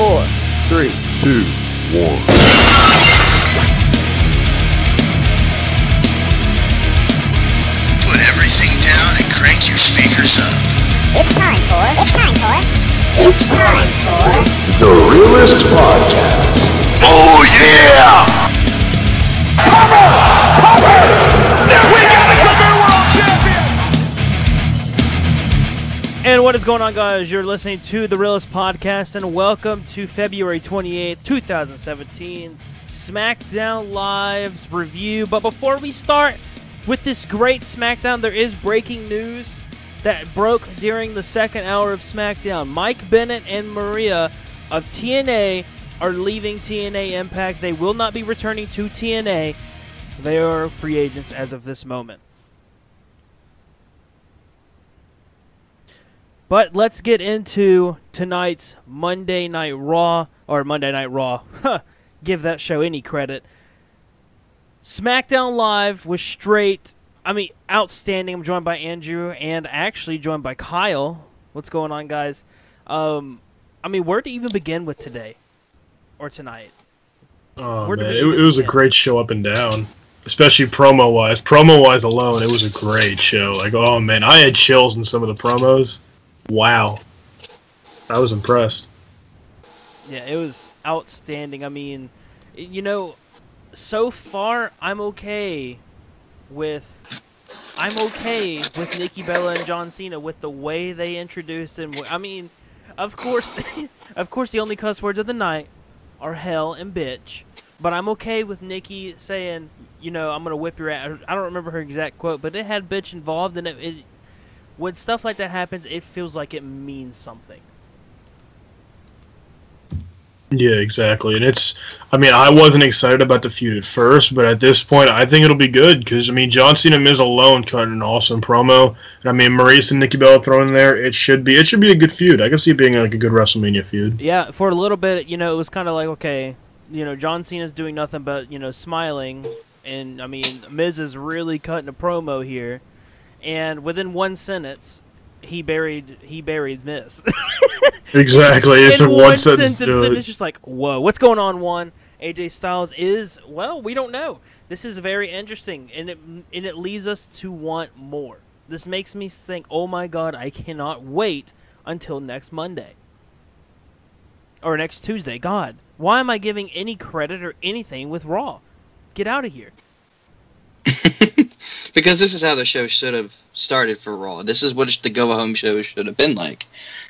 4, 3, 2, 1. Put everything down and crank your speakers up. It's time for The Realest Podcast. Oh yeah! We got us a new world champion! And what is going on, guys? You're listening to the Realest Podcast, and welcome to February 28th, 2017's Smackdown Live's review. But before we start with this great Smackdown, there is breaking news that broke during the second hour of Smackdown. Mike Bennett and Maria of TNA are leaving TNA Impact. They will not be returning to TNA. They are free agents as of this moment. But let's get into tonight's Monday Night Raw, or Monday Night Raw. Give that show any credit. Smackdown Live was outstanding. I'm joined by Andrew and actually joined by Kyle. What's going on, guys? Where to even begin with today or tonight? Oh, man, it was a great show up and down, especially promo-wise. Promo-wise alone, it was a great show. Like, oh, man, I had chills in some of the promos. Wow. I was impressed. Yeah, it was outstanding. I mean, so far, I'm okay with Nikki Bella and John Cena with the way they introduced him. I mean, of course, the only cuss words of the night are hell and bitch. But I'm okay with Nikki saying, I'm gonna whip your ass. I don't remember her exact quote, but it had bitch involved, and it when stuff like that happens, it feels like it means something. Yeah, exactly. And I wasn't excited about the feud at first, but at this point, I think it'll be good because, John Cena and Miz alone cutting an awesome promo. And, Maurice and Nikki Bella thrown in there, it should be a good feud. I can see it being like a good WrestleMania feud. Yeah, for a little bit, it was kind of like, okay, John Cena's doing nothing but, smiling. And, Miz is really cutting a promo here. And within one sentence, he buried Miz. Exactly. It's in a one sentence. And it's just like, whoa, what's going on? AJ Styles we don't know. This is very interesting, and it leads us to want more. This makes me think, oh my God, I cannot wait until next Monday. Or next Tuesday. God, why am I giving any credit or anything with Raw? Get out of here. Because this is how the show should have started for Raw. This is what the go-home show should have been like.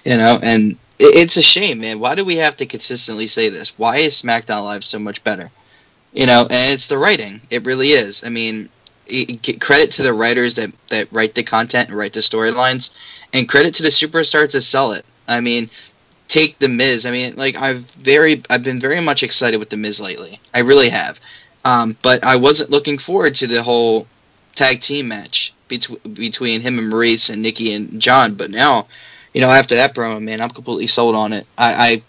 And it's a shame, man. Why do we have to consistently say this? Why is SmackDown Live so much better? And it's the writing. It really is. Credit to the writers that write the content and write the storylines, and credit to the superstars that sell it. Take The Miz. I've been very much excited with The Miz lately. I really have. But I wasn't looking forward to the whole tag team match between him and Maurice and Nikki and John. But now, after that promo, man, I'm completely sold on it. I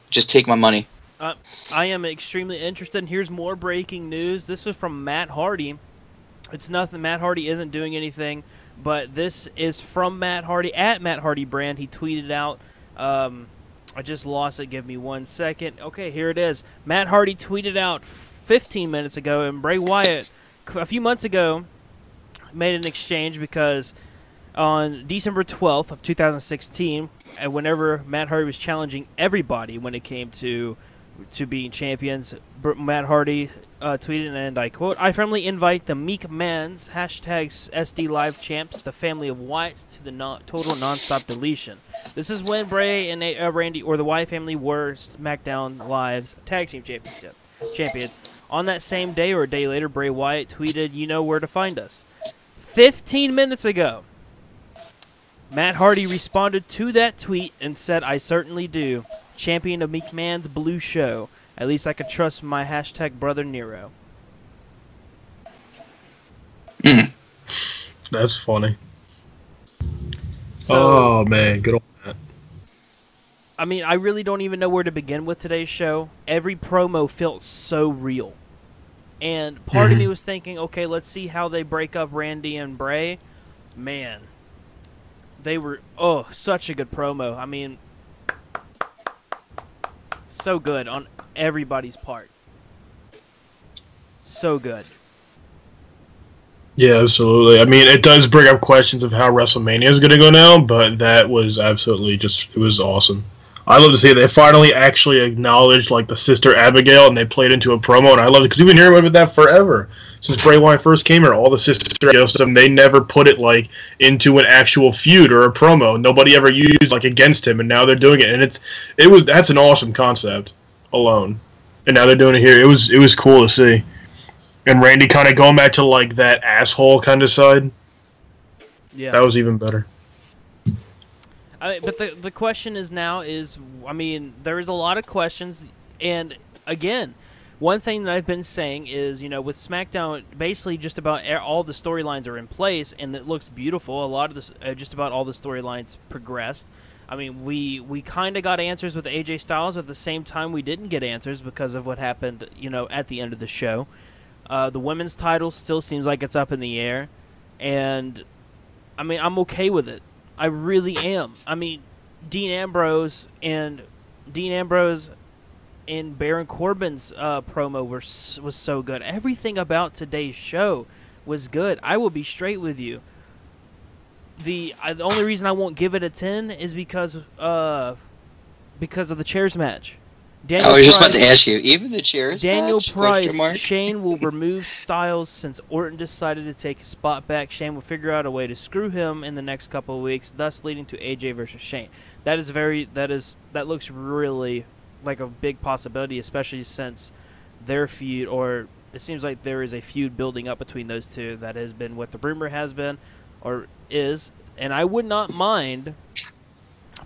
just take my money. I am extremely interested. And here's more breaking news. This is from Matt Hardy. It's nothing. Matt Hardy isn't doing anything, but this is from Matt Hardy at Matt Hardy Brand. He tweeted out. I just lost it. Give me 1 second. Okay, here it is. Matt Hardy tweeted out 15 minutes ago, and Bray Wyatt a few months ago made an exchange because on December 12th of 2016, and whenever Matt Hardy was challenging everybody when it came to being champions, Matt Hardy tweeted, and I quote, "I firmly invite the Meek Mans #SD Live champs, the family of Wyatts, to the total non-stop deletion." This is when Bray and Randy, or the Wyatt family, were SmackDown Live's tag team champions. On that same day or a day later, Bray Wyatt tweeted, "You know where to find us." 15 minutes ago, Matt Hardy responded to that tweet and said, "I certainly do. Champion of Meek Man's Blue Show. At least I can trust my #brother Nero." That's funny. So, oh, man, good on that. I really don't even know where to begin with today's show. Every promo felt so real. And part of me was thinking, okay, let's see how they break up Randy and Bray. Man, they were, such a good promo. So good on everybody's part. So good. Yeah, absolutely. I mean, it does bring up questions of how WrestleMania is going to go now, but that was absolutely it was awesome. I love to see it. They finally actually acknowledged, like, the sister Abigail, and they played into a promo, and I love it, because we've been hearing about that forever. Since Bray Wyatt first came here, all the sister Abigail stuff, they never put it, like, into an actual feud or a promo. Nobody ever used, like, against him, and now they're doing it, and that's an awesome concept alone. And now they're doing it here. It was cool to see. And Randy kind of going back to, like, that asshole kind of side. Yeah. That was even better. But the question is now is, I mean, there is a lot of questions, and again, one thing that I've been saying is, you know, with SmackDown, basically just about all the storylines are in place, and it looks beautiful. A lot of this, just about all the storylines progressed. I mean, we kind of got answers with AJ Styles, but at the same time, we didn't get answers because of what happened, you know, at the end of the show. The women's title still seems like it's up in the air, and I mean, I'm okay with it. I really am. I mean, Dean Ambrose and Baron Corbin's promo was so good. Everything about today's show was good. I will be straight with you. The only reason I won't give it a 10 is because of the chairs match. I was just about to ask you, even the chairs Daniel match? Price, Shane will remove Styles since Orton decided to take his spot back. Shane will figure out a way to screw him in the next couple of weeks, thus leading to AJ versus Shane. That looks really like a big possibility, especially since their feud, or it seems like there is a feud building up between those two that has been what the rumor has been, or is, and I would not mind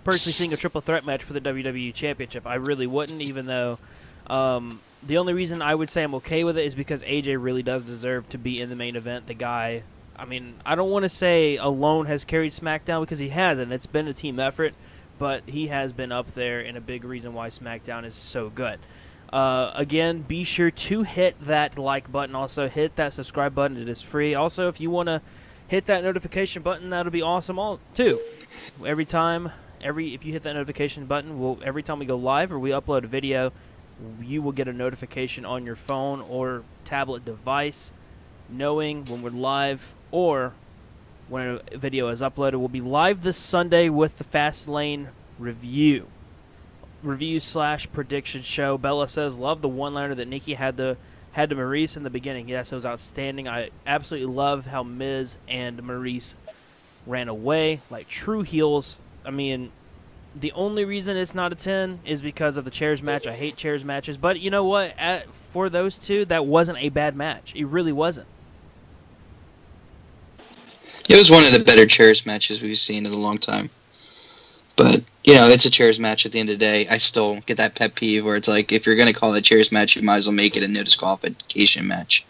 personally seeing a triple threat match for the WWE Championship. I really wouldn't, even though the only reason I would say I'm okay with it is because AJ really does deserve to be in the main event. The guy, I mean, I don't want to say alone has carried SmackDown because he hasn't. It's been a team effort, but he has been up there and a big reason why SmackDown is so good. Again, be sure to hit that like button. Also, hit that subscribe button. It is free. Also, if you want to hit that notification button, that'll be awesome too. If you hit that notification button, every time we go live or we upload a video, you will get a notification on your phone or tablet device knowing when we're live or when a video is uploaded. We'll be live this Sunday with the Fastlane review / prediction show. Bella says, love the one-liner that Nikki had to Maurice in the beginning. Yes, it was outstanding. I absolutely love how Miz and Maurice ran away like true heels. I mean, the only reason it's not a 10 is because of the chairs match. I hate chairs matches. But you know what? For those two, that wasn't a bad match. It really wasn't. It was one of the better chairs matches we've seen in a long time. But, you know, it's a chairs match at the end of the day. I still get that pet peeve where it's like, if you're going to call it a chairs match, you might as well make it a no disqualification match.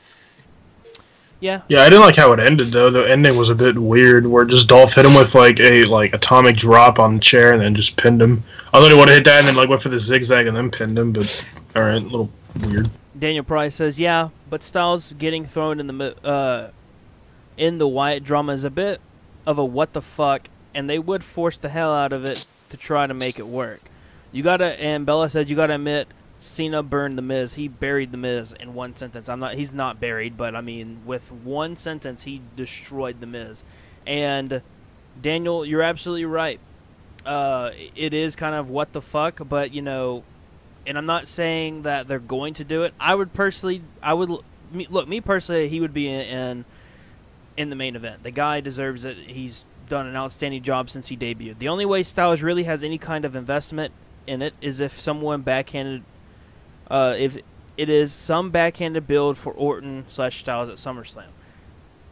Yeah, I didn't like how it ended, though. The ending was a bit weird, where just Dolph hit him with like a atomic drop on the chair and then just pinned him. I thought he would have hit that and then like went for the zigzag and then pinned him, but all right, a little weird. Daniel Price says, yeah, but Styles getting thrown in the Wyatt drama is a bit of a what the fuck, and they would force the hell out of it to try to make it work. And Bella said, you gotta admit, Cena burned The Miz. He buried The Miz in one sentence. He's not buried, but I mean, with one sentence, he destroyed The Miz. And Daniel, you're absolutely right. It is kind of what the fuck, but you know, and I'm not saying that they're going to do it. Me personally, he would be in the main event. The guy deserves it. He's done an outstanding job since he debuted. The only way Styles really has any kind of investment in it is if someone backhanded. If it is some backhanded build for Orton / Styles at SummerSlam.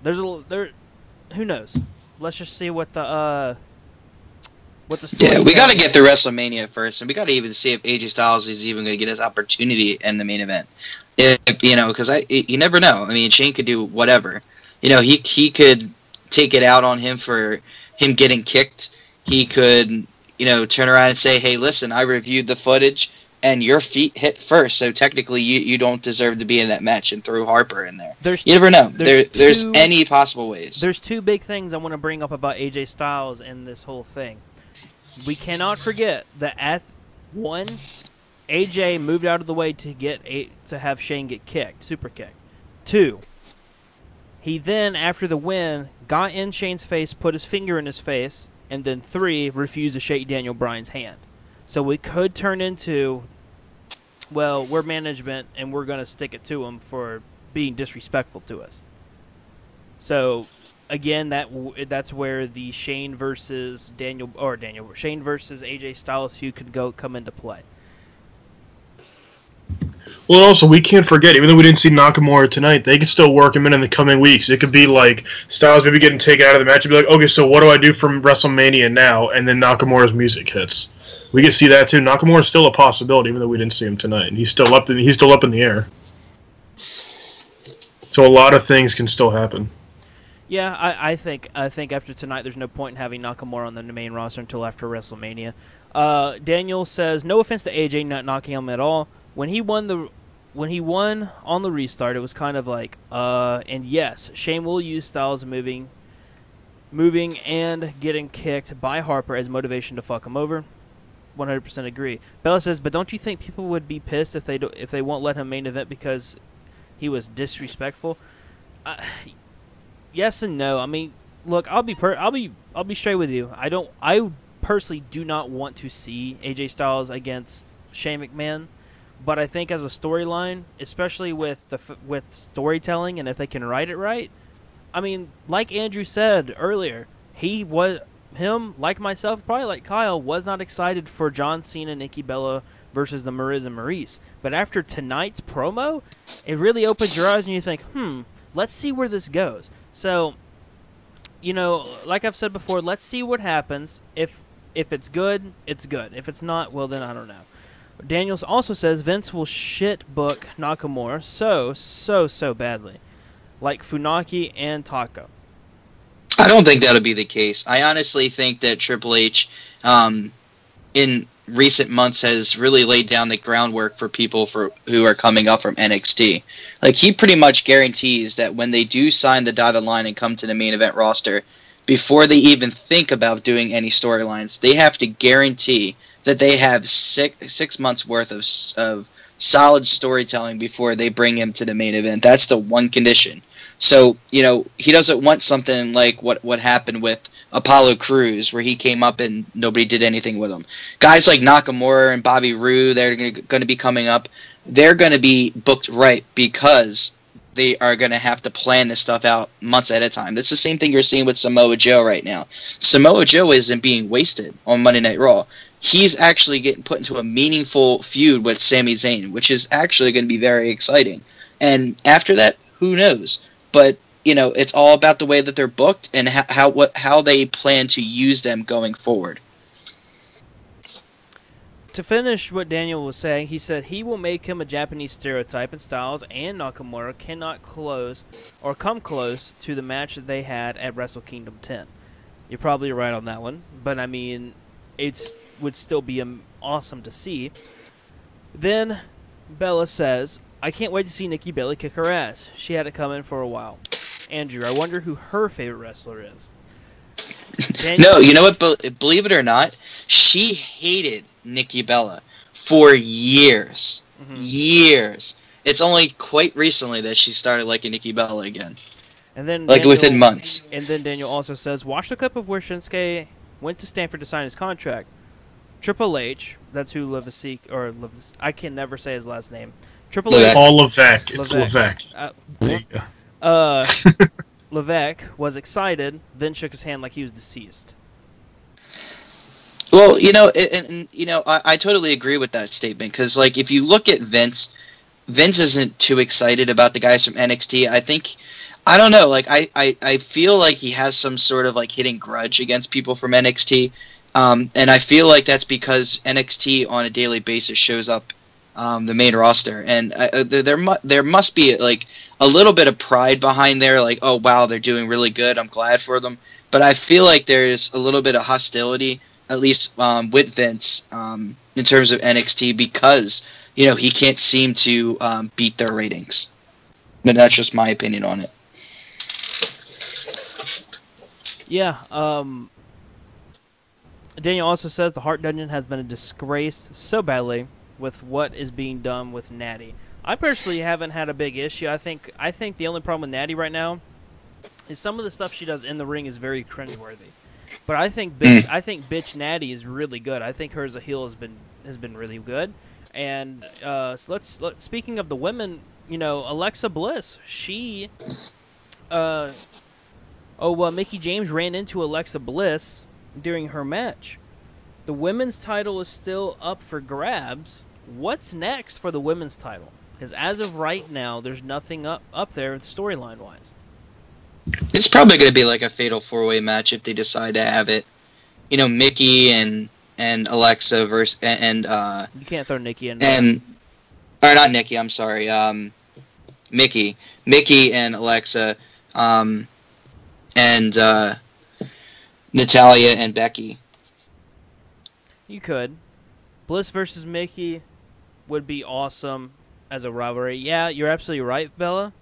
Who knows? Let's just see what the story. Yeah, we got to get to WrestleMania first, and we got to even see if AJ Styles is even going to get his opportunity in the main event. If, you know, because you never know. I mean, Shane could do whatever. You know, he could take it out on him for him getting kicked. He could, you know, turn around and say, "Hey, listen, I reviewed the footage." And your feet hit first, so technically you don't deserve to be in that match, and throw Harper in there. You never know. There's any possible ways. There's two big things I want to bring up about AJ Styles and this whole thing. We cannot forget that at AJ moved out of the way to have Shane get kicked, super kicked. 2, he then, after the win, got in Shane's face, put his finger in his face, and then 3, refused to shake Daniel Bryan's hand. So we could turn into, well, we're management and we're going to stick it to him for being disrespectful to us. So, again, that's where the Shane versus Shane versus AJ Styles feud could come into play. Well, also, we can't forget, even though we didn't see Nakamura tonight, they could still work him in the coming weeks. It could be like Styles maybe getting taken out of the match and be like, okay, so what do I do from WrestleMania now? And then Nakamura's music hits. We could see that too. Nakamura's still a possibility, even though we didn't see him tonight. And he's still up in the air. So a lot of things can still happen. Yeah, I think after tonight, there's no point in having Nakamura on the main roster until after WrestleMania. Daniel says, no offense to AJ not knocking him at all. When he won on the restart, it was kind of like, and yes, Shane will use Styles moving and getting kicked by Harper as motivation to fuck him over. 100% agree. Bella says, but don't you think people would be pissed if they won't let him main event because he was disrespectful? Yes and no. I mean, look, I'll be straight with you. I personally do not want to see AJ Styles against Shane McMahon. But I think as a storyline, especially with storytelling, and if they can write it right, I mean, like Andrew said earlier, him, like myself, probably like Kyle, was not excited for John Cena, Nikki Bella versus the Miz and Maurice. But after tonight's promo, it really opens your eyes and you think, let's see where this goes. So, like I've said before, let's see what happens. If it's good, it's good. If it's not, well, then I don't know. Daniels also says Vince will shit book Nakamura so badly, like Funaki and Taka. I don't think that'll be the case. I honestly think that Triple H, in recent months, has really laid down the groundwork for people who are coming up from NXT. Like, he pretty much guarantees that when they do sign the dotted line and come to the main event roster, before they even think about doing any storylines, they have to guarantee that they have six months worth of solid storytelling before they bring him to the main event. That's the one condition. So, he doesn't want something like what happened with Apollo Crews, where he came up and nobody did anything with him. Guys like Nakamura and Bobby Roode, they're going to be coming up. They're going to be booked right because they are going to have to plan this stuff out months at a time. That's the same thing you're seeing with Samoa Joe right now. Samoa Joe isn't being wasted on Monday Night Raw. He's actually getting put into a meaningful feud with Sami Zayn, which is actually going to be very exciting. And after that, who knows? But, it's all about the way that they're booked and how they plan to use them going forward. To finish what Daniel was saying, he said he will make him a Japanese stereotype, and Styles and Nakamura cannot come close to the match that they had at Wrestle Kingdom 10. You're probably right on that one, but I mean, it would still be awesome to see. Then Bella says, I can't wait to see Nikki Bella kick her ass. She had it coming for a while. Andrew, I wonder who her favorite wrestler is. No, you know what? Believe it or not, she hated Nikki Bella for years. Mm-hmm. Years. It's only quite recently that she started liking Nikki Bella again. And then within months. And then Daniel also says, watch the clip of where Shinsuke went to Stanford to sign his contract. Triple H, that's who I can never say his last name. Triple H. Paul Levesque. It's Levesque. Levesque was excited, then shook his hand like he was deceased. Well, I totally agree with that statement because, like, if you look at Vince isn't too excited about the guys from NXT. I don't know. Like, I feel like he has some sort of like hidden grudge against people from NXT, and I feel like that's because NXT on a daily basis shows up the main roster, and there must be like a little bit of pride behind there, like, oh wow, they're doing really good, I'm glad for them. But I feel like there's a little bit of hostility, at least with Vince, in terms of NXT, because he can't seem to beat their ratings. But that's just my opinion on it. Yeah. Daniel also says the Heart Dungeon has been disgraced so badly. with what is being done with Natty. I personally haven't had a big issue. I think the only problem with Natty right now is some of the stuff she does in the ring is very cringeworthy. But I think bitch Natty is really good. I think her as a heel has been really good. And so speaking of the women, Alexa Bliss, she Mickey James ran into Alexa Bliss during her match. The women's title is still up for grabs. What's next for the women's title? Because as of right now, there's nothing up there storyline-wise. It's probably going to be like a fatal 4-way match if they decide to have it. Mickey and Alexa versus and you can't throw Nikki in. Or not Nikki. I'm sorry. Mickey and Alexa, and Natalia and Becky. You could. Bliss versus Mickey would be awesome as a rivalry. Yeah, you're absolutely right, Bella.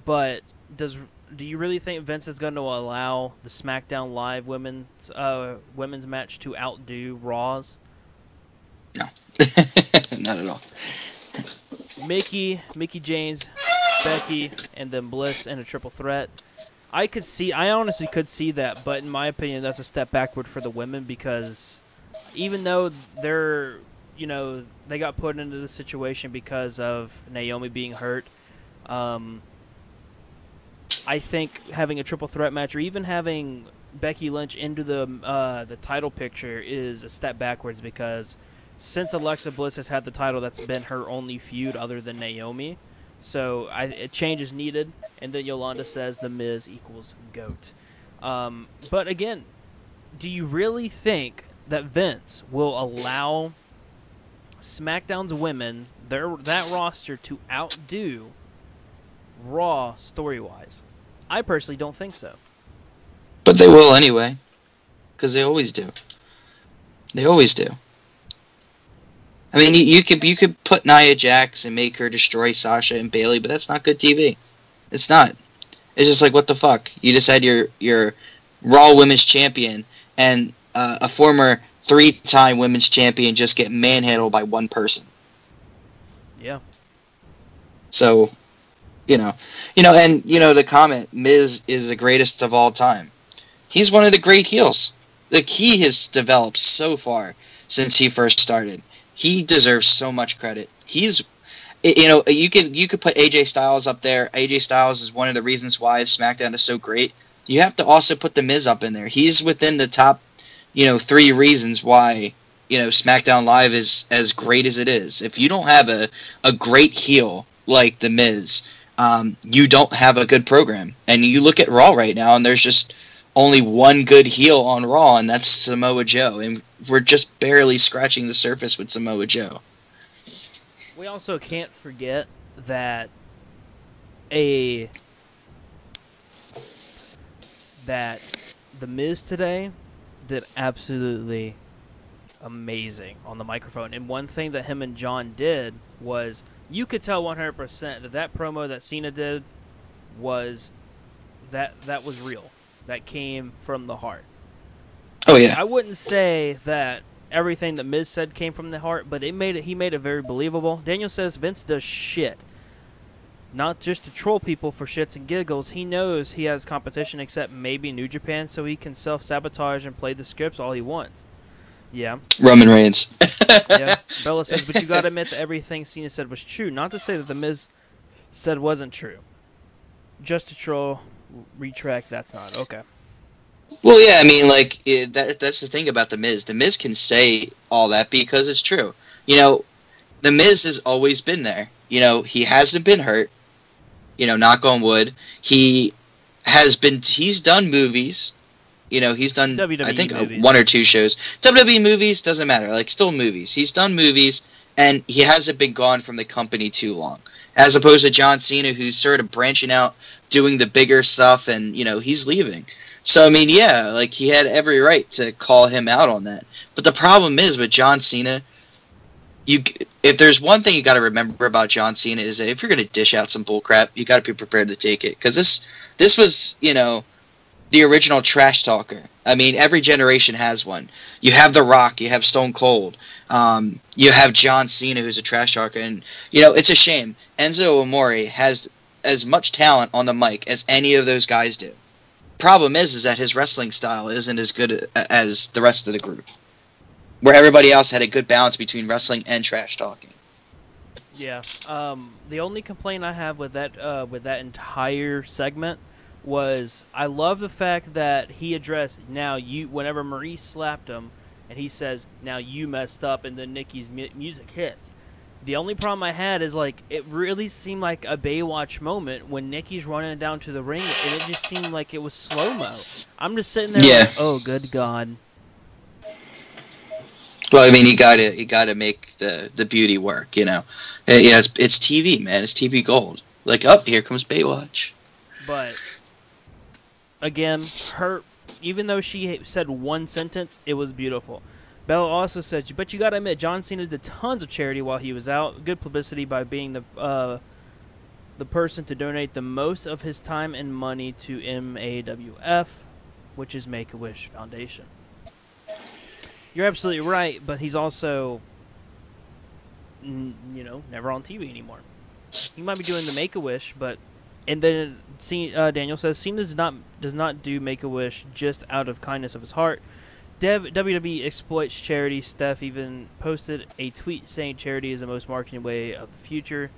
But do you really think Vince is going to allow the SmackDown Live women's match to outdo Raw's? No, not at all. Mickey James, Becky, and then Bliss in a triple threat. I honestly could see that, but in my opinion, that's a step backward for the women because even though they're, they got put into the situation because of Naomi being hurt, I think having a triple threat match or even having Becky Lynch into the title picture is a step backwards because since Alexa Bliss has had the title, that's been her only feud other than Naomi. So a change is needed, and then Yolanda says The Miz equals GOAT. But again, do you really think that Vince will allow SmackDown's women, that roster, to outdo Raw story-wise? I personally don't think so. But they will anyway, because they always do. They always do. I mean, you could put Nia Jax and make her destroy Sasha and Bayley, but that's not good TV. It's not. It's just like, what the fuck? You just had your Raw Women's Champion and a former 3-time Women's Champion just get manhandled by one person. Yeah. So, and the comment, Miz is the greatest of all time. He's one of the great heels. Like, he has developed so far since he first started. He deserves so much credit. He's, you could put AJ Styles up there. AJ Styles is one of the reasons why SmackDown is so great. You have to also put The Miz up in there. He's within the top, 3 reasons why, SmackDown Live is as great as it is. If you don't have a great heel like The Miz, you don't have a good program. And you look at Raw right now, and there's just only one good heel on Raw, and that's Samoa Joe. And we're just barely scratching the surface with Samoa Joe. We also can't forget that The Miz today did absolutely amazing on the microphone. And one thing that him and John did was you could tell 100% that promo that Cena did was that was real. That came from the heart. Oh yeah. I wouldn't say that everything that Miz said came from the heart, but he made it very believable. Daniel says Vince does shit. Not just to troll people for shits and giggles. He knows he has competition except maybe New Japan, so he can self-sabotage and play the scripts all he wants. Yeah. Roman Reigns. Yeah. Bella says, but you gotta admit that everything Cena said was true. Not to say that The Miz said wasn't true. Just to troll, retract, that's not. Okay. Well, yeah, I mean, like, that's the thing about The Miz. The Miz can say all that because it's true. The Miz has always been there. He hasn't been hurt. Knock on wood. He's done movies. He's done, WWE I think, movies. 1 or 2 shows. WWE movies, doesn't matter. Like, still movies. He's done movies, and he hasn't been gone from the company too long. As opposed to John Cena, who's sort of branching out, doing the bigger stuff, and, he's leaving. So, I mean, yeah, like, he had every right to call him out on that. But the problem is, with John Cena, if there's one thing you got to remember about John Cena is that if you're going to dish out some bullcrap, you got to be prepared to take it. Because this was, the original trash talker. I mean, every generation has one. You have The Rock, you have Stone Cold, you have John Cena, who's a trash talker, and it's a shame. Enzo Amore has as much talent on the mic as any of those guys do. Problem is that his wrestling style isn't as good as the rest of the group, where everybody else had a good balance between wrestling and trash talking. Yeah. The only complaint I have with that entire segment was I love the fact that he addressed whenever Maurice slapped him, and he says, "Now you messed up," and then Nikki's music hits. The only problem I had is it really seemed like a Baywatch moment when Nikki's running down to the ring, and it just seemed like it was slow mo. I'm just sitting there like, oh, good God. Well, I mean, you gotta make the beauty work, it's TV, man. It's TV gold. Here comes Baywatch. But again, even though she said one sentence, it was beautiful. Bella also said, but you gotta admit, John Cena did tons of charity while he was out. Good publicity by being the person to donate the most of his time and money to MAWF, which is Make-A-Wish Foundation. You're absolutely right, but he's also, never on TV anymore. He might be doing the Make-A-Wish, and then Daniel says Cena does not do Make-A-Wish just out of kindness of his heart. WWE exploits charity. Steph even posted a tweet saying charity is the most marketing way of the future.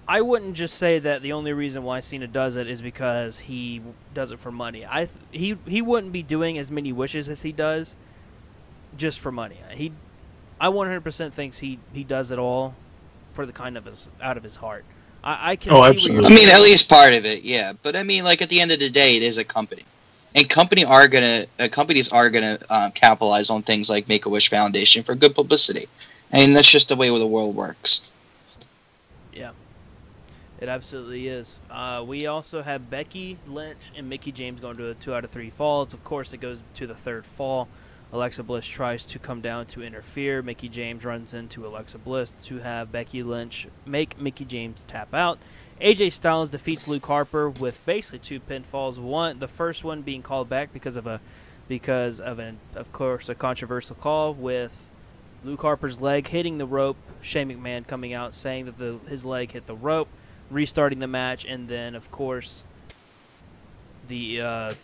I wouldn't just say that the only reason why Cena does it is because he does it for money. He wouldn't be doing as many wishes as he does just for money. I 100% thinks he does it all for the kind of out of his heart. I can see absolutely. I mean, at least part of it, yeah. But I mean, at the end of the day, it is a company. And companies are gonna capitalize on things like Make-A-Wish Foundation for good publicity. I mean, that's just the way the world works. Yeah, it absolutely is. We also have Becky Lynch and Mickie James going to a 2 out of 3 falls. Of course, it goes to the third fall. Alexa Bliss tries to come down to interfere. Mickie James runs into Alexa Bliss to have Becky Lynch make Mickie James tap out. AJ Styles defeats Luke Harper with basically 2 pinfalls. The first one being called back because of course, a controversial call with Luke Harper's leg hitting the rope. Shane McMahon coming out saying that his leg hit the rope, restarting the match, and then of course the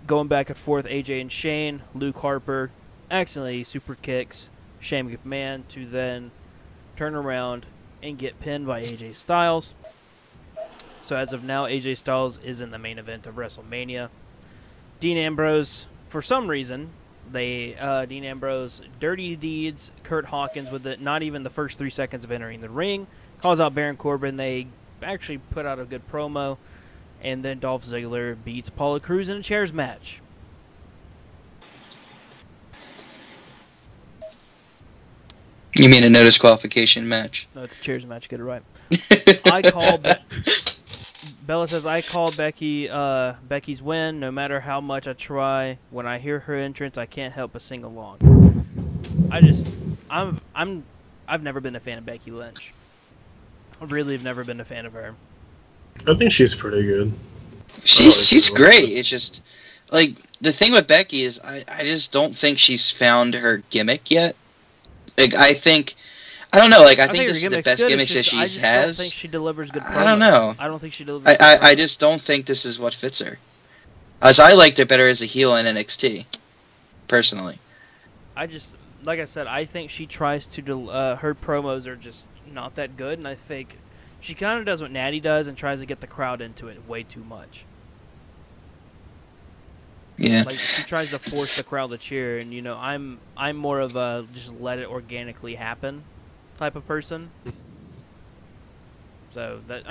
going back and forth, AJ and Shane. Luke Harper accidentally super kicks Shane McMahon to then turn around and get pinned by AJ Styles. So as of now, AJ Styles is in the main event of WrestleMania. Dean Ambrose, for some reason, Dean Ambrose dirty deeds Kurt Hawkins with not even the first 3 seconds of entering the ring. Calls out Baron Corbin. They actually put out a good promo. And then Dolph Ziggler beats Apollo Crews in a chairs match. You mean a no disqualification match? No, it's a chairs match. Get it right. Bella says, I call Becky's win. No matter how much I try, when I hear her entrance, I can't help but sing along. I've never been a fan of Becky Lynch. I really have never been a fan of her. I think she's pretty good. She's great. It's just the thing with Becky is I just don't think she's found her gimmick yet. I don't know. I think this is the best gimmick that she has. I don't think she delivers good promos. I don't know. I don't think she delivers. I just don't think this is what fits her. As I liked her better as a heel in NXT, personally. Like I said, I think she tries to. Her promos are just not that good, and I think she kind of does what Natty does and tries to get the crowd into it way too much. Yeah. She tries to force the crowd to cheer, and I'm more of a just let it organically happen type of person. So that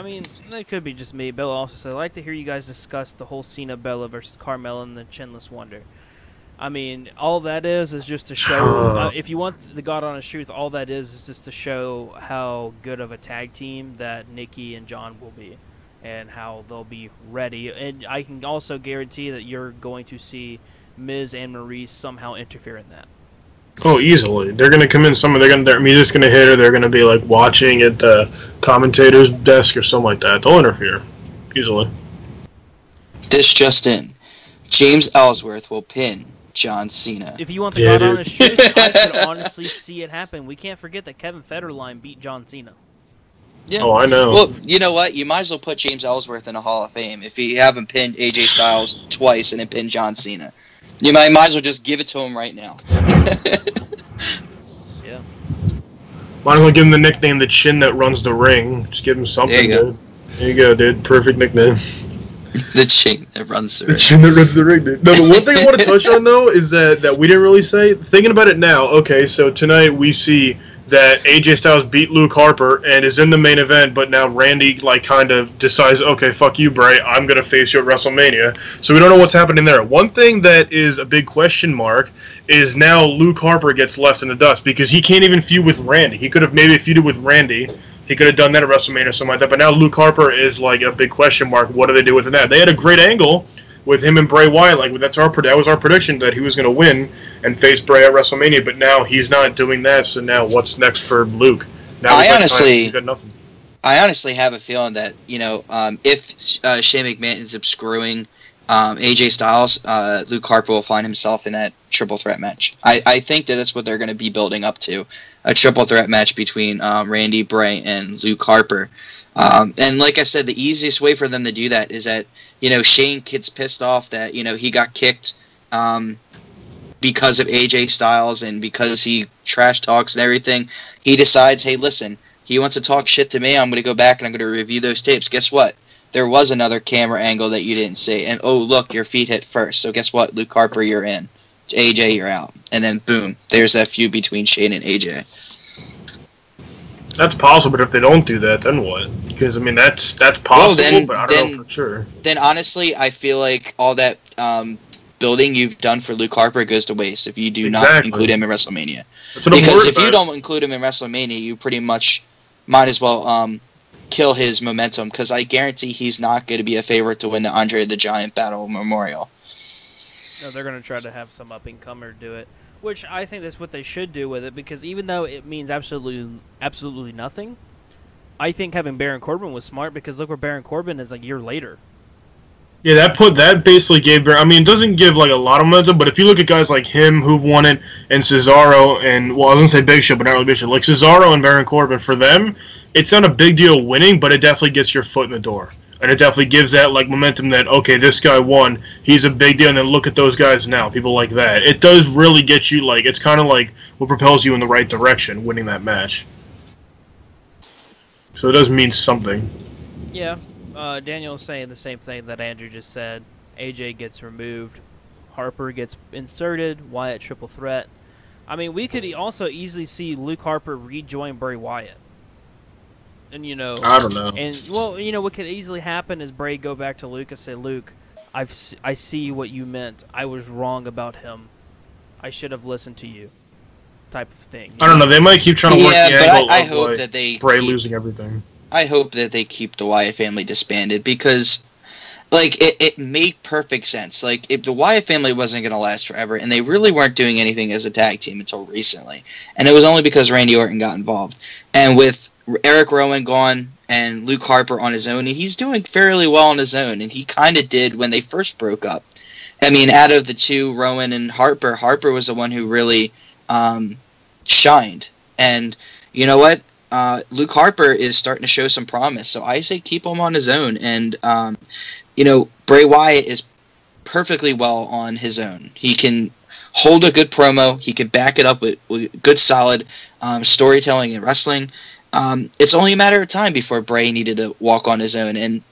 could be just me. Bella also said, I'd like to hear you guys discuss the whole Cena Bella versus Carmella and the Chinless Wonder. All that is just to show. If you want the God honest truth, all that is just to show how good of a tag team that Nikki and John will be, and how they'll be ready. And I can also guarantee that you're going to see Miz and Maurice somehow interfere in that. Oh, easily. They're going to come in. Their music's going to hit, or they're going to be watching at the commentator's desk or something like that. They'll interfere easily. This just in. James Ellsworth will pin John Cena. If you want the Yeah, God dude. honest truth, I could honestly see it happen. We can't forget that Kevin Federline beat John Cena. Yeah. Oh, I know. Well, you know what? You might as well put James Ellsworth in a Hall of Fame if you haven't pinned AJ Styles twice and then pinned John Cena. You might as well just give it to him right now. Yeah. Might as well give him the nickname the chin that runs the ring. Just give him something There you go. good. There you go, dude. Perfect nickname. The chain that runs through The it. chin that runs the ring, dude. No, but one thing I want to touch on, though, is that we didn't really say. Thinking about it now, okay, so tonight we see that AJ Styles beat Luke Harper and is in the main event, but now Randy, like, kind of decides, okay, fuck you, Bray, I'm going to face you at WrestleMania. So we don't know what's happening there. One thing that is a big question mark is now Luke Harper gets left in the dust because he can't even feud with Randy. He could have maybe feuded with Randy. He could have done that at WrestleMania or something like that. But now Luke Harper is like a big question mark. What do they do with that? They had a great angle with him and Bray Wyatt. Like that was our prediction that he was going to win and face Bray at WrestleMania. But now he's not doing that. So now what's next for Luke? Now he's got nothing. I honestly have a feeling that if Shane McMahon ends up screwing AJ Styles, Luke Harper will find himself in that triple threat match. I think that that's what they're going to be building up to, a triple threat match between Randy, Bray, and Luke Harper. And like I said, the easiest way for them to do that is that Shane gets pissed off that he got kicked because of AJ Styles and because he trash talks and everything. He decides, hey, listen, he wants to talk shit to me. I'm going to go back and I'm going to review those tapes. Guess what? There was another camera angle that you didn't see. And, oh, look, your feet hit first. So guess what? Luke Harper, you're in. AJ, you're out. And then, boom, there's that feud between Shane and AJ. That's possible, but if they don't do that, then what? Because, I mean, that's possible, but I don't know for sure. Then, honestly, I feel like all that building you've done for Luke Harper goes to waste if you do not include him in WrestleMania. Because if you don't include him in WrestleMania, you pretty much might as well kill his momentum, because I guarantee he's not going to be a favorite to win the Andre the Giant Battle Memorial. No, they're going to try to have some up-and-comer do it, which I think that's what they should do with it, because even though it means absolutely nothing, I think having Baron Corbin was smart, because look where Baron Corbin is a year later. Yeah, that basically gave Baron. I mean, it doesn't give like a lot of momentum, but if you look at guys like him who've won it, and Cesaro, and well, I was gonna say Big Show, but not really Big Show. Like Cesaro and Baron Corbin, for them, it's not a big deal winning, but it definitely gets your foot in the door, and it definitely gives that like momentum that okay, this guy won, he's a big deal, and then look at those guys now, people like that. It does really get you like it's kind of like what propels you in the right direction, winning that match. So it does mean something. Yeah. Daniel's saying the same thing that Andrew just said. AJ gets removed. Harper gets inserted. Wyatt triple threat. I mean, we could also easily see Luke Harper rejoin Bray Wyatt. And, I don't know. And, well, what could easily happen is Bray go back to Luke and say, Luke, I see what you meant. I was wrong about him. I should have listened to you. Type of thing. I don't know. They might keep trying to work the angle I of hope that Bray losing everything. I hope that they keep the Wyatt family disbanded because, like, it made perfect sense. Like, if the Wyatt family wasn't going to last forever, and they really weren't doing anything as a tag team until recently, and it was only because Randy Orton got involved. And with Eric Rowan gone and Luke Harper on his own, and he's doing fairly well on his own, and he kind of did when they first broke up. I mean, out of the two, Rowan and Harper, Harper was the one who really shined. And you know what? Luke Harper is starting to show some promise, so I say keep him on his own. And Bray Wyatt is perfectly well on his own. He can hold a good promo. He can back it up with good, solid storytelling and wrestling. It's only a matter of time before Bray needed to walk on his own. And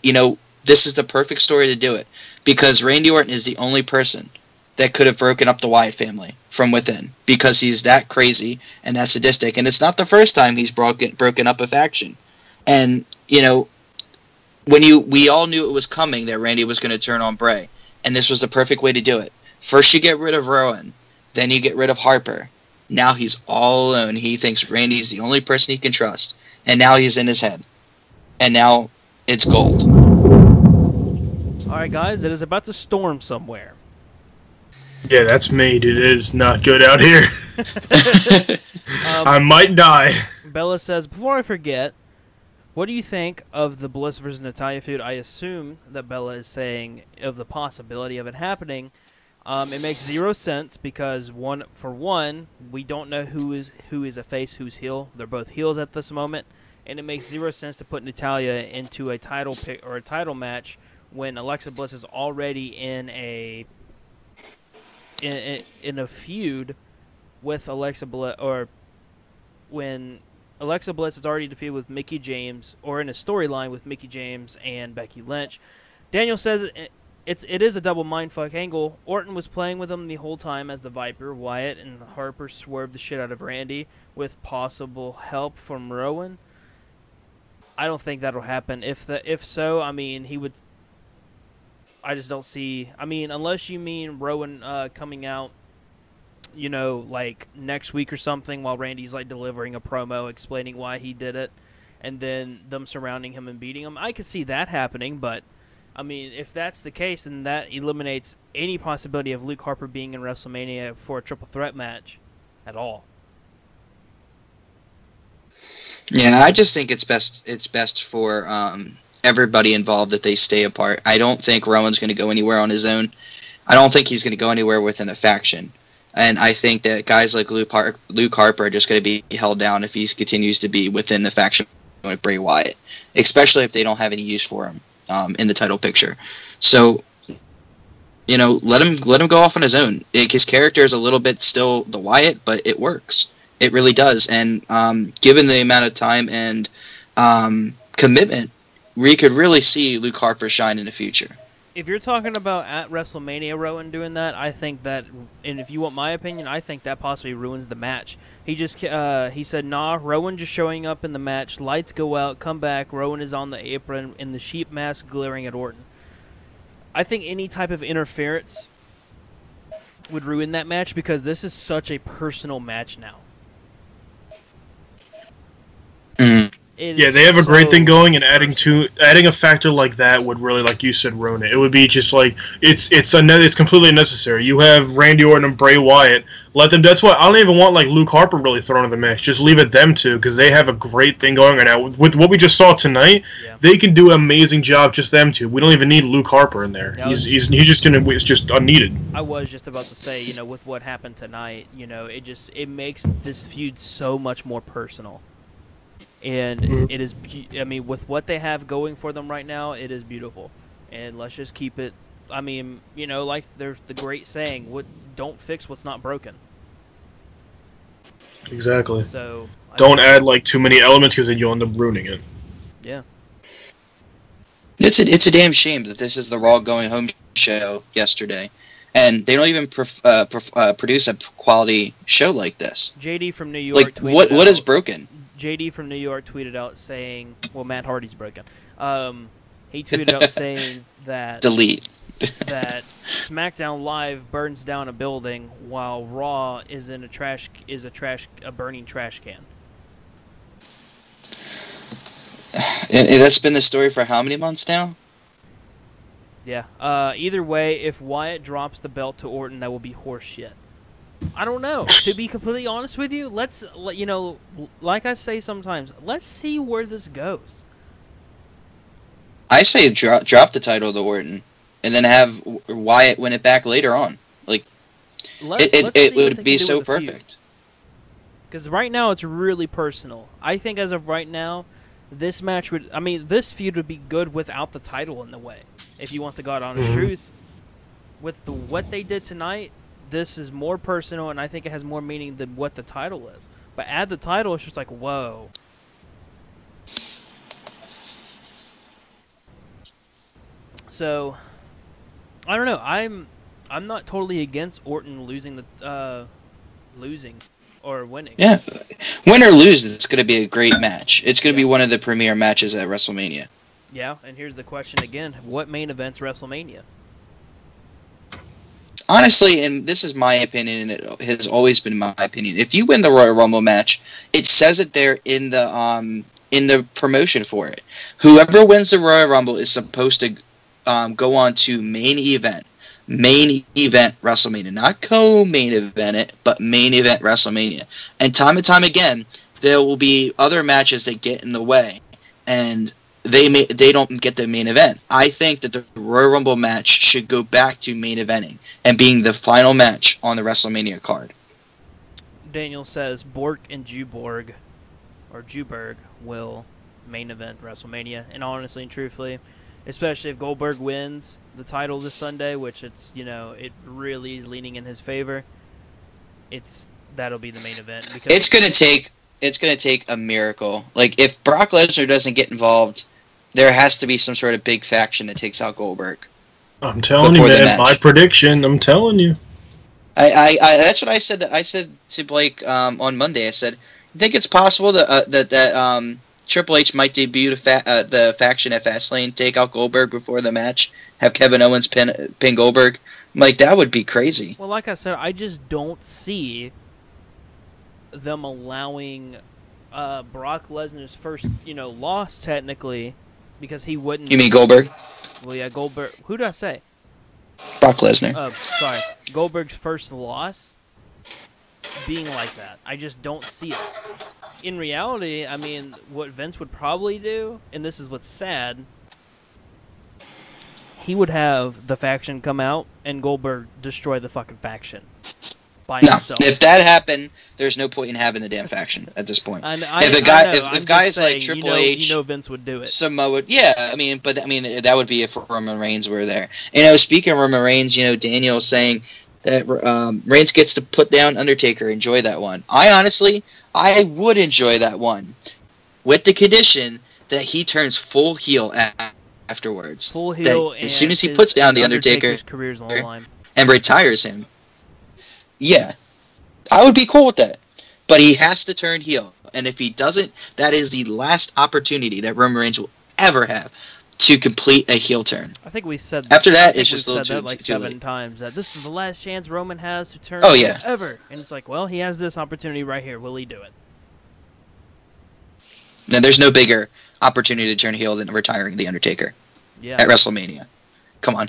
this is the perfect story to do it, because Randy Orton is the only person that could have broken up the Wyatt family from within, because he's that crazy and that sadistic. And it's not the first time he's broken up a faction. And, we all knew it was coming that Randy was going to turn on Bray. And this was the perfect way to do it. First you get rid of Rowan, then you get rid of Harper. Now he's all alone. He thinks Randy's the only person he can trust. And now he's in his head. And now it's gold. All right, guys, it is about to storm somewhere. Yeah, that's me, dude. It is not good out here. I might die. Bella says, before I forget, What do you think of the Bliss versus Natalya feud? I assume that Bella is saying of the possibility of it happening. It makes zero sense because we don't know who is a face, who's heel. They're both heels at this moment, and it makes zero sense to put Natalya into a title pick or a title match when Alexa Bliss is already in a feud with Alexa Bliss, or when Alexa Bliss is already defeated with Mickie James, or in a storyline with Mickie James and Becky Lynch. Daniel says it is a double mindfuck angle. Orton was playing with him the whole time as the Viper. Wyatt and Harper swerved the shit out of Randy with possible help from Rowan. I don't think that'll happen. If so, I mean, he would. I just don't see. I mean, unless you mean Rowan coming out, like next week or something, while Randy's like delivering a promo explaining why he did it, and then them surrounding him and beating him. I could see that happening, but I mean, if that's the case, then that eliminates any possibility of Luke Harper being in WrestleMania for a triple threat match at all. Yeah, I just think it's best for everybody involved that they stay apart. I don't think Rowan's going to go anywhere on his own. I don't think he's going to go anywhere within a faction. And I think that guys like Luke Harper are just going to be held down if he continues to be within the faction with Bray Wyatt, especially if they don't have any use for him in the title picture. So, let him go off on his own. His character is a little bit still the Wyatt, but it works. It really does. And given the amount of time and commitment, we could really see Luke Harper shine in the future. If you're talking about at WrestleMania, Rowan doing that, I think that, and if you want my opinion, I think that possibly ruins the match. He said, nah, Rowan just showing up in the match, lights go out, come back, Rowan is on the apron in the sheep mask glaring at Orton. I think any type of interference would ruin that match because this is such a personal match now. Mm. Yeah, they have a great thing going, and adding a factor like that would really, like you said, ruin it. It would be just like it's completely unnecessary. You have Randy Orton and Bray Wyatt. Let them. That's why I don't even want like Luke Harper really thrown in the mix. Just leave it them two because they have a great thing going right now. With what we just saw tonight, they can do an amazing job. Just them two. We don't even need Luke Harper in there. He's just gonna. It's just unneeded. I was just about to say, with what happened tonight, it makes this feud so much more personal. And it is, with what they have going for them right now, it is beautiful. And let's just keep it, like there's the great saying, don't fix what's not broken. Exactly. So don't add like too many elements because then you'll end up ruining it. Yeah. It's a damn shame that this is the Raw Going Home show yesterday, and they don't even produce a quality show like this. JD from New York tweeted what is broken? JD from New York tweeted out saying, well, Matt Hardy's broken. He tweeted out saying that delete that SmackDown Live burns down a building while Raw is in a burning trash can. And that's been the story for how many months now? Yeah. Either way, if Wyatt drops the belt to Orton, that will be horseshit. I don't know. To be completely honest with you, like I say sometimes, let's see where this goes. I say drop the title to Orton, and then have Wyatt win it back later on. Like, it would be so perfect. Because right now it's really personal. I think as of right now, this feud would be good without the title in the way. If you want the God honest truth, with what they did tonight. This is more personal, and I think it has more meaning than what the title is. But add the title, it's just like, whoa. So, I don't know. I'm not totally against Orton losing or winning. Yeah, win or lose, it's going to be a great match. It's going to be one of the premier matches at WrestleMania. Yeah, and here's the question again: what main event's WrestleMania? Honestly, and this is my opinion, and it has always been my opinion, if you win the Royal Rumble match, it says it there in the promotion for it. Whoever wins the Royal Rumble is supposed to go on to main event WrestleMania. Not co-main event it, but main event WrestleMania. And time again, there will be other matches that get in the way. and they don't get the main event. I think that the Royal Rumble match should go back to main eventing and being the final match on the WrestleMania card. Daniel says Bork and Juborg will main event WrestleMania, and honestly and truthfully, especially if Goldberg wins the title this Sunday, which it really is leaning in his favor. That'll be the main event because it's gonna take a miracle. Like if Brock Lesnar doesn't get involved, there has to be some sort of big faction that takes out Goldberg. I'm telling you, man. My prediction. I'm telling you. I that's what I said. I said to Blake on Monday. I said, I think it's possible that Triple H might debut the faction at Fastlane, take out Goldberg before the match, have Kevin Owens pin Goldberg. I'm like, that would be crazy. Well, like I said, I just don't see them allowing Brock Lesnar's first, loss technically, because he wouldn't. You mean Goldberg? Well, yeah, Goldberg. Who did I say? Brock Lesnar. Sorry, Goldberg's first loss being like that. I just don't see it. In reality, I mean, what Vince would probably do, and this is what's sad, he would have the faction come out and Goldberg destroy the fucking faction by himself. If that happened, there's no point in having the damn faction at this point. If guys like Triple H, Vince would do it. Samoa, that would be if Roman Reigns were there. Speaking of Roman Reigns, Daniel saying that Reigns gets to put down Undertaker. Enjoy that one. I would enjoy that one, with the condition that he turns full heel afterwards. Full heel, as soon as he puts down the Undertaker's career's on the line and retires him. Yeah, I would be cool with that. But he has to turn heel, and if he doesn't, that is the last opportunity that Roman Reigns will ever have to complete a heel turn. I think we said after that it's just a little too like too 7 late. times that this is the last chance Roman has to turn ever, and it's like, well, he has this opportunity right here. Will he do it? Now, there's no bigger opportunity to turn heel than retiring the Undertaker at WrestleMania. Come on.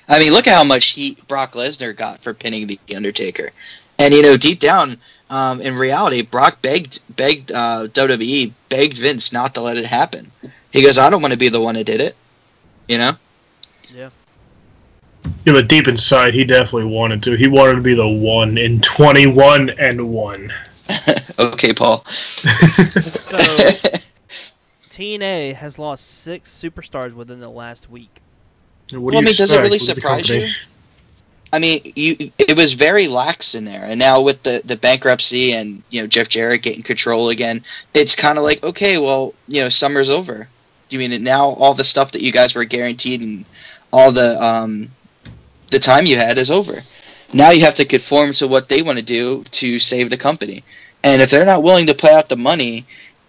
I mean, look at how much heat Brock Lesnar got for pinning the Undertaker. And, deep down, in reality, Brock begged WWE, begged Vince not to let it happen. He goes, I don't want to be the one that did it. Yeah. Yeah, but deep inside, he definitely wanted to. He wanted to be the one in 21-1. Okay, Paul. So, TNA has lost 6 superstars within the last week. Does it really surprise you? I mean, it was very lax in there, and now with the bankruptcy and Jeff Jarrett getting control again, it's kind of like, okay, well, summer's over. You mean now all the stuff that you guys were guaranteed and all the time you had is over. Now you have to conform to what they want to do to save the company, and if they're not willing to put out the money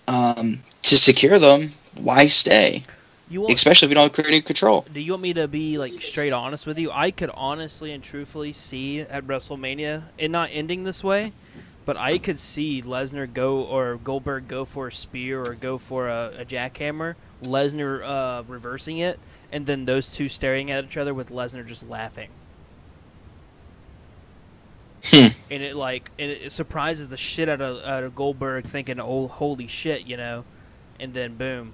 to secure them, why stay? Especially if you don't have creative control. Do you want me to be straight honest with you? I could honestly and truthfully see at WrestleMania it not ending this way, but I could see Lesnar go or Goldberg go for a spear or go for a jackhammer, Lesnar reversing it, and then those two staring at each other with Lesnar just laughing. And it surprises the shit out of Goldberg, thinking, "Oh, holy shit," and then boom,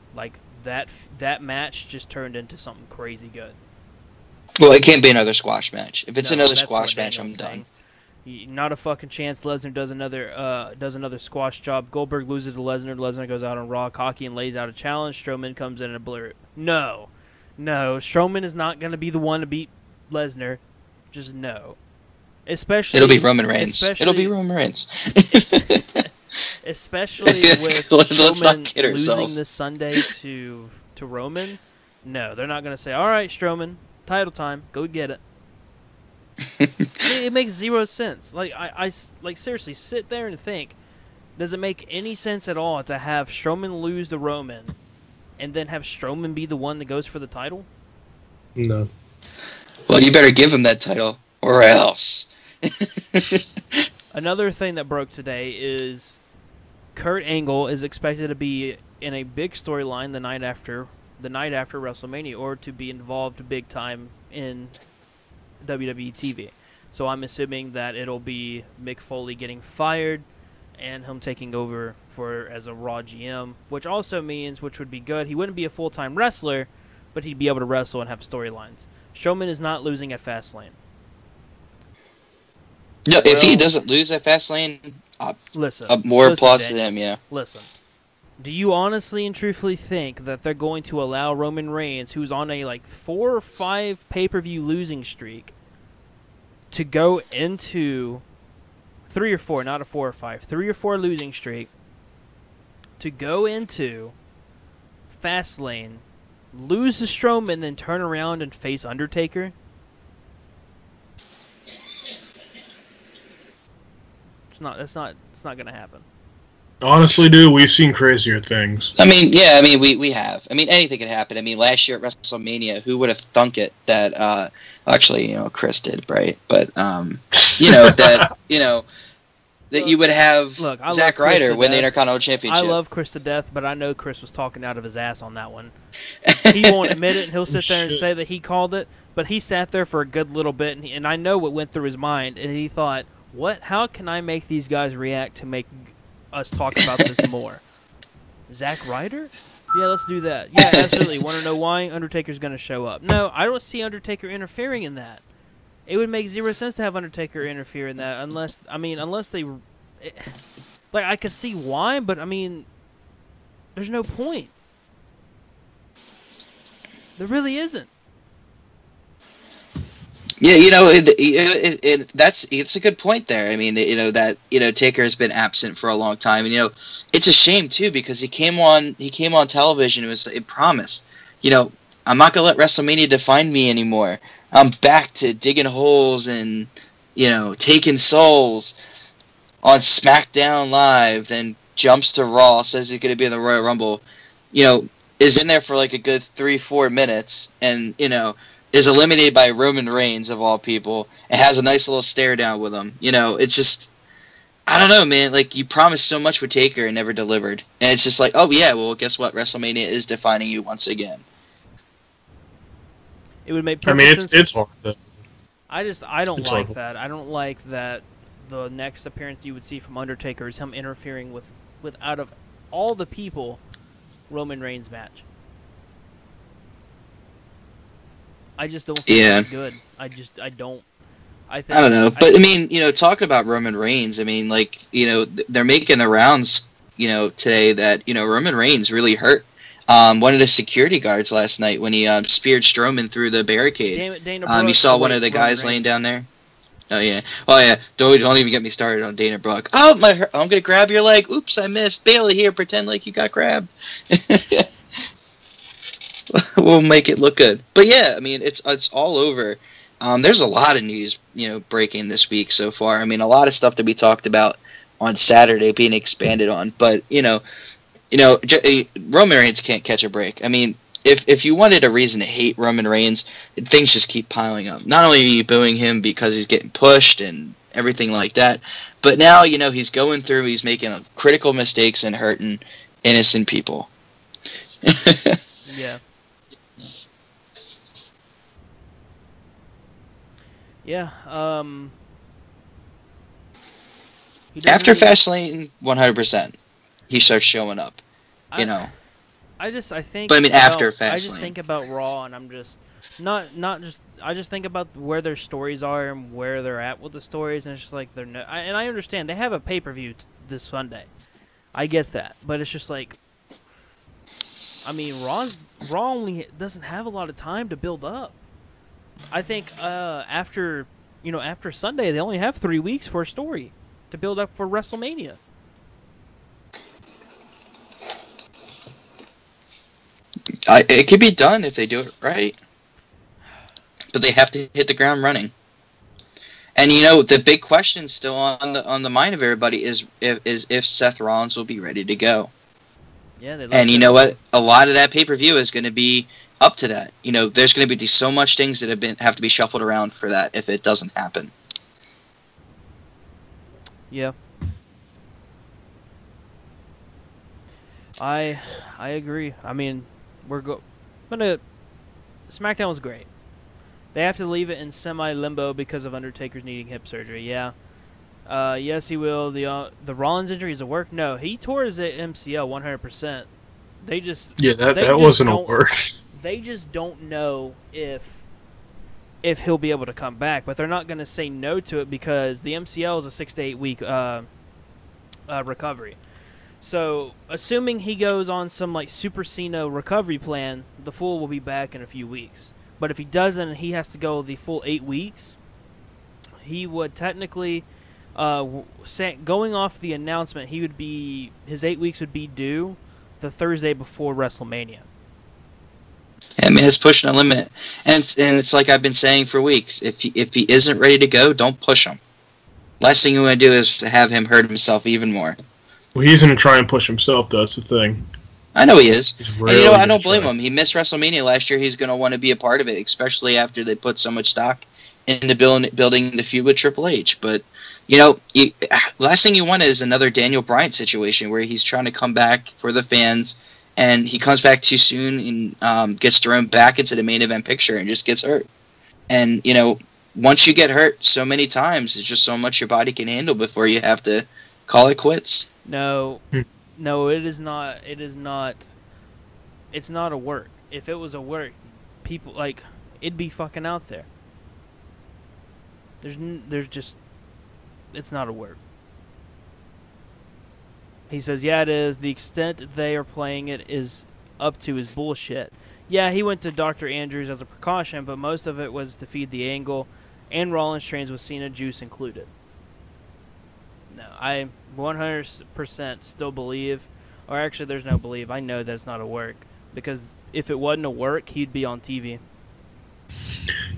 that match just turned into something crazy good. Well, it can't be another squash match. If it's another squash match, I'm done. Not a fucking chance. Lesnar does another squash job. Goldberg loses to Lesnar. Lesnar goes out on Raw, cocky, and lays out a challenge. Strowman comes in and blur. No, Strowman is not going to be the one to beat Lesnar. Just no. Especially it'll be Roman Reigns. It'll be Roman Reigns. Especially with Strowman losing this Sunday to Roman. No, they're not going to say, all right, Strowman, title time, go get it. It makes zero sense. I seriously sit there and think, does it make any sense at all to have Strowman lose to Roman and then have Strowman be the one that goes for the title? No. Well, you better give him that title or else. Another thing that broke today is Kurt Angle is expected to be in a big storyline the night after WrestleMania, or to be involved big time in WWE TV. So I'm assuming that it'll be Mick Foley getting fired, and him taking over as a Raw GM, which also means, which would be good, he wouldn't be a full-time wrestler, but he'd be able to wrestle and have storylines. Strowman is not losing at Fastlane. No, if he doesn't lose at Fastlane, more applause to him. Yeah. Listen. Do you honestly and truthfully think that they're going to allow Roman Reigns, who's on a 4 or 5 pay-per-view losing streak, to go into 3 or 4, not a 4 or 5, 3 or 4 losing streak, to go into Fastlane, lose to Strowman, then turn around and face Undertaker? It's not going to happen. Honestly, dude, we've seen crazier things. I mean, yeah, I mean, we have. I mean, anything could happen. I mean, last year at WrestleMania, who would have thunk it that, actually, Chris did, right? But, that you would have Zack Ryder win the Intercontinental Championship. I love Chris to death, but I know Chris was talking out of his ass on that one. He won't admit it, and he'll sit there and say that he called it, but he sat there for a good little bit, and I know what went through his mind, and he thought, how can I make these guys react to make us talk about this more? Zack Ryder? Yeah, let's do that. Yeah, absolutely. Want to know why? Undertaker's going to show up. No, I don't see Undertaker interfering in that. It would make zero sense to have Undertaker interfere in that unless they... I could see why, but, there's no point. There really isn't. Yeah, it's a good point there. I mean, Taker has been absent for a long time, and it's a shame too because he came on television. It promised, I'm not gonna let WrestleMania define me anymore. I'm back to digging holes and taking souls on SmackDown Live. Then jumps to Raw, says he's gonna be in the Royal Rumble. Is in there for like a good 3-4 minutes, and is eliminated by Roman Reigns, of all people, and has a nice little stare down with him. It's just, I don't know, man. You promised so much with Taker and never delivered. And it's just oh yeah, well, guess what? WrestleMania is defining you once again. It would make perfect sense. It's hard. I don't like that. I don't like that the next appearance you would see from Undertaker is him interfering with out of all the people, Roman Reigns match. I just don't think it's good. I don't. I don't know. But, talking about Roman Reigns, they're making the rounds, today that, Roman Reigns really hurt one of the security guards last night when he speared Strowman through the barricade. You saw one of the guys laying down there? Oh, yeah. Oh, yeah. Don't even get me started on Dana Brooke. Oh, I'm going to grab your leg. Oops, I missed. Bailey, here, pretend like you got grabbed. We'll make it look good. But yeah, it's all over. There's a lot of news, breaking this week so far. A lot of stuff that we talked about on Saturday being expanded on. But Roman Reigns can't catch a break. If you wanted a reason to hate Roman Reigns, things just keep piling up. Not only are you booing him because he's getting pushed and everything like that, but now he's going through. He's making critical mistakes and hurting innocent people. Yeah. Yeah, after Fastlane, 100%, he starts showing up, I think... But after Fastlane. I just think about Raw, and I'm just... I just think about where their stories are and where they're at with the stories, and it's just they're... and I understand, they have a pay-per-view this Sunday. I get that, but it's just Raw only doesn't have a lot of time to build up. I think after Sunday, they only have 3 weeks for a story to build up for WrestleMania. It could be done if they do it right, but they have to hit the ground running. And the big question still on the mind of everybody is if Seth Rollins will be ready to go. Yeah, and you know what? A lot of that pay-per-view is going to be up to that. There's going to be so much things that have to be shuffled around for that if it doesn't happen. Yeah. I agree. SmackDown was great. They have to leave it in semi-limbo because of Undertaker's needing hip surgery, yeah. Yes, he will. The Rollins injury is a work. No, he tore his MCL 100%. They just Yeah, they that just wasn't a don't work. they just don't know if he'll be able to come back. But they're not going to say no to it because the MCL is a 6 to 8 week recovery. So, assuming he goes on some like Super Cena recovery plan, the Fool will be back in a few weeks. But if he doesn't, and he has to go the full 8 weeks. He would technically, going off the announcement, his 8 weeks would be due the Thursday before WrestleMania. I mean, it's pushing a limit, and it's like I've been saying for weeks. If he isn't ready to go, don't push him. Last thing you want to do is to have him hurt himself even more. Well, he's going to try and push himself, though. That's the thing. I know he is. Really, and I don't blame him. He missed WrestleMania last year. He's going to want to be a part of it, especially after they put so much stock into building the feud with Triple H. But, last thing you want is another Daniel Bryan situation where he's trying to come back for the fans, and he comes back too soon and gets thrown back into the main event picture and just gets hurt. And, once you get hurt so many times, it's just so much your body can handle before you have to call it quits. No, it is not. It is not. It's not a work. If it was a work, people it'd be fucking out there. There's just, it's not a work. He says, yeah, it is. The extent they are playing it is up to is bullshit. Yeah, he went to Dr. Andrews as a precaution, but most of it was to feed the angle, and Rollins trains with Cena juice included. No, I 100% still believe, or actually there's no believe, I know that it's not a work, because if it wasn't a work, he'd be on TV.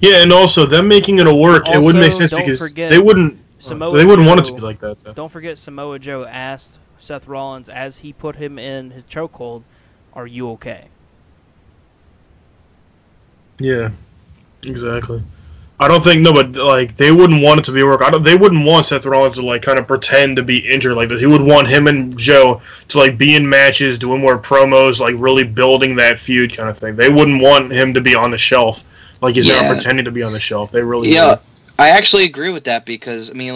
Yeah, and also them making it a work, it wouldn't make sense because they wouldn't want it to be like that. Though. Don't forget Samoa Joe asked Seth Rollins as he put him in his chokehold, "Are you okay?" Yeah, exactly. I don't think but they wouldn't want it to be a work. They wouldn't want Seth Rollins to kind of pretend to be injured like this. He would want him and Joe to be in matches, doing more promos, really building that feud kind of thing. They wouldn't want him to be on the shelf. He's not pretending to be on the shelf. They really would. I actually agree with that because, I mean,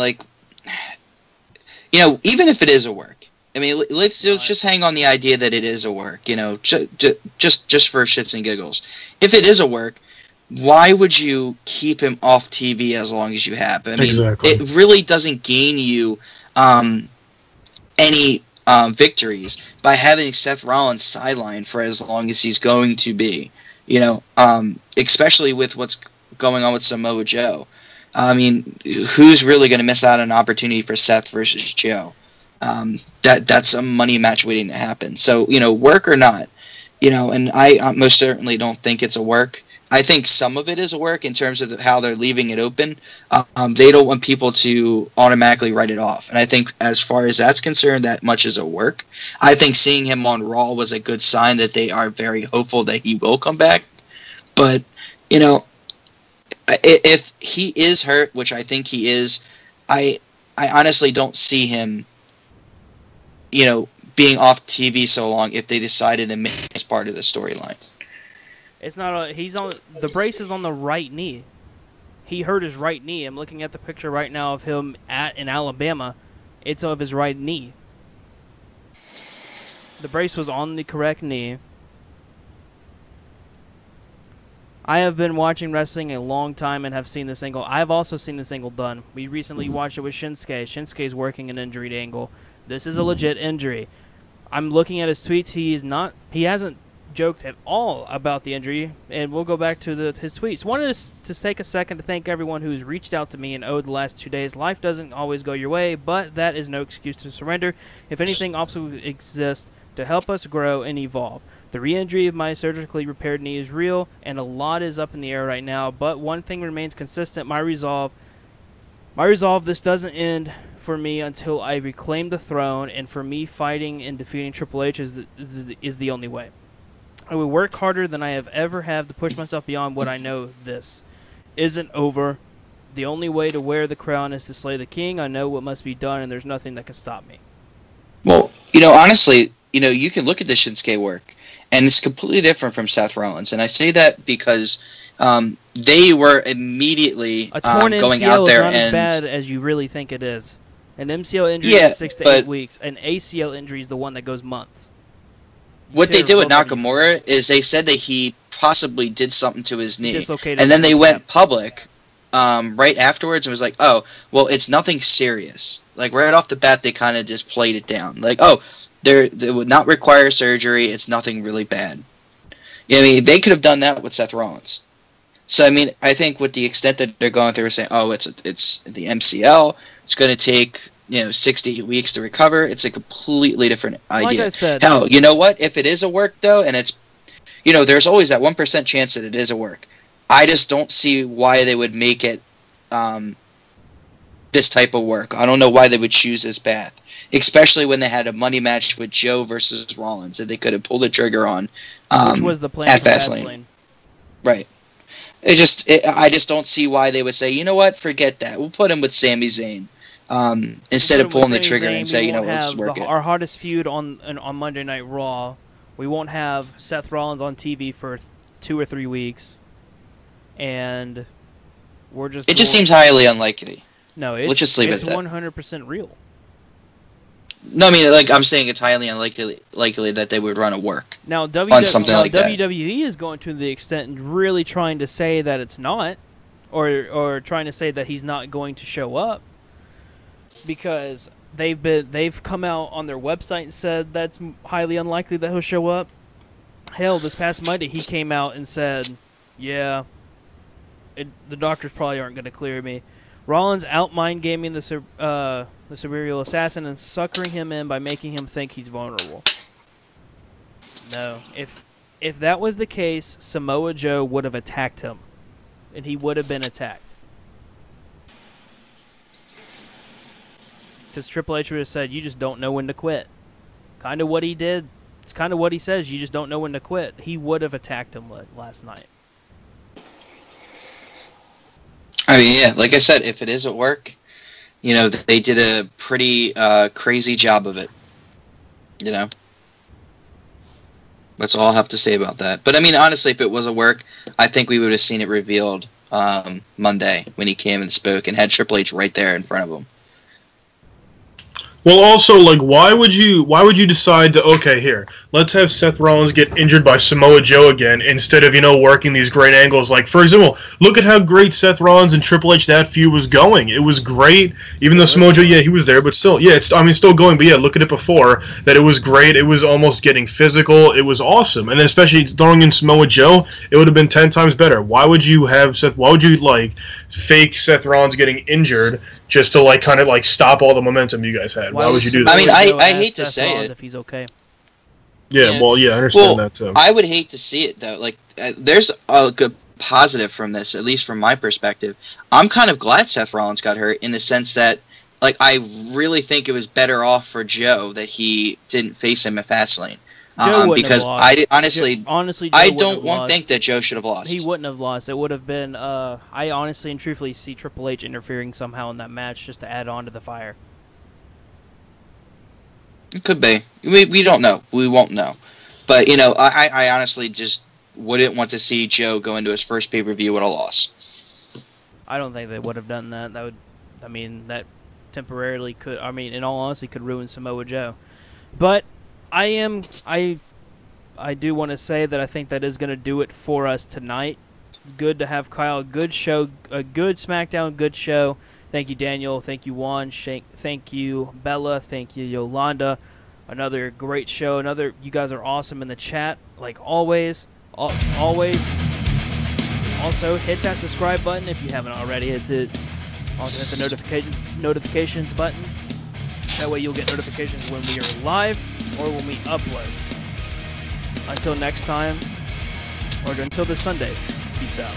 even if it is a work, I mean, let's just hang on the idea that it is a work, just for shits and giggles. If it is a work, why would you keep him off TV as long as you have? I mean, exactly. It really doesn't gain you any victories by having Seth Rollins sidelined for as long as he's going to be. Especially with what's going on with Samoa Joe. I mean, who's really going to miss out on an opportunity for Seth versus Joe? That's a money match waiting to happen. So, work or not, and I most certainly don't think it's a work. I think some of it is a work in terms of how they're leaving it open. They don't want people to automatically write it off. And I think as far as that's concerned, that much is a work. I think seeing him on Raw was a good sign that they are very hopeful that he will come back. But, if he is hurt, which I think he is, I honestly don't see him, being off TV so long if they decided to make this part of the storyline. It's not. He's on the brace is on the right knee. He hurt his right knee. I'm looking at the picture right now of him in Alabama. It's of his right knee. The brace was on the correct knee. I have been watching wrestling a long time and have seen this angle. I've also seen this angle done. We recently watched it with Shinsuke. Shinsuke's working an injured angle. This is a legit injury. I'm looking at his tweets. He hasn't joked at all about the injury, and we'll go back to his tweets. Wanted to take a second to thank everyone who's reached out to me and owed the last 2 days. Life doesn't always go your way, but that is no excuse to surrender. If anything, obstacles exist to help us grow and evolve. The re-injury of my surgically repaired knee is real, and a lot is up in the air right now, but one thing remains consistent, my resolve. This doesn't end for me until I reclaim the throne, and for me, fighting and defeating Triple H is the only way. I will work harder than I have ever have to push myself beyond what I know this isn't over. The only way to wear the crown is to slay the king. I know what must be done, and there's nothing that can stop me. Well, honestly, you can look at the Shinsuke work, and it's completely different from Seth Rollins. And I say that because they were immediately a torn going MCL out there is not and as bad as you really think it is. An MCL injury Yeah, is 6 to but 8 weeks. An ACL injury is the one that goes months. what they Tear did with both of these- Nakamura is they said that he possibly did something to his He knee, dislocated and then his they kneecap. went public right afterwards and was like, "Oh, well, it's nothing serious." Like right off the bat, they kind of just played it down, like, "Oh, they would not require surgery. It's nothing really bad." I mean, they could have done that with Seth Rollins. So I mean, I think with the extent that they're going through, saying, "Oh, it's the MCL. It's going to take 6 to 8 weeks to recover." It's a completely different idea. Like I said, Hell, you know what? If it is a work though, and it's there's always that 1% chance that it is a work. I just don't see why they would make it this type of work. I don't know why they would choose this path, especially when they had a money match with Joe versus Rollins that they could have pulled the trigger on. which was the plan at for Fastlane. Fastlane. Right. I just don't see why they would say, you know what, forget that. We'll put him with Sami Zayn instead of pulling the trigger and say, let's work it. Our hottest feud on Monday Night Raw. We won't have Seth Rollins on TV for 2 or 3 weeks, and we're just. It just seems highly unlikely. No, let's just leave it it's at that. 100% real. No, I mean, I'm saying it's highly unlikely that they would run a work. Now, something like that. WWE is going to the extent and really trying to say that it's not, or trying to say that he's not going to show up, because they've come out on their website and said that's highly unlikely that he'll show up. Hell, this past Monday he came out and said, "Yeah, the doctors probably aren't going to clear me." Rollins out-mind gaming the Cerebral Assassin and suckering him in by making him think he's vulnerable. No. If that was the case, Samoa Joe would have attacked him. And he would have been attacked. Because Triple H would have said, you just don't know when to quit. Kind of what he did. It's kind of what he says, you just don't know when to quit. He would have attacked him last night. I mean, yeah, like I said, if it is at work, they did a pretty crazy job of it. That's all I have to say about that. But I mean, honestly, if it was a work, I think we would have seen it revealed Monday when he came and spoke and had Triple H right there in front of him. Well, also, like, why would you decide to, okay, here, let's have Seth Rollins get injured by Samoa Joe again instead of, working these great angles. Like, for example, look at how great Seth Rollins and Triple H, that feud was going. It was great, even though Samoa Joe, yeah, he was there, but still, yeah, still going, but yeah, look at it before, that it was great, it was almost getting physical, it was awesome. And then especially throwing in Samoa Joe, it would have been 10 times better. Why would you, fake Seth Rollins getting injured just to, kind of stop all the momentum you guys had? Why would you do that? I mean, I hate to say it. If he's okay. Yeah, well, yeah, I understand that too. I would hate to see it though. There's a good positive from this, at least from my perspective. I'm kind of glad Seth Rollins got hurt in the sense that, I really think it was better off for Joe that he didn't face him at Fastlane. Because I honestly, I don't think that Joe should have lost. He wouldn't have lost. It would have been. I honestly and truthfully see Triple H interfering somehow in that match just to add on to the fire. It could be. We don't know. We won't know. But I honestly just wouldn't want to see Joe go into his first pay-per-view with a loss. I don't think they would have done that. That temporarily could. In all honesty, could ruin Samoa Joe. But I do want to say that I think that is going to do it for us tonight. It's good to have Kyle. Good show. A good Smackdown. Good show. Thank you, Daniel. Thank you, Juan. Thank you, Bella. Thank you, Yolanda. Another great show. You guys are awesome in the chat, like always. Always. Also, hit that subscribe button if you haven't already. Also, hit the notifications button. That way you'll get notifications when we are live or when we upload. Until next time, or until this Sunday, peace out.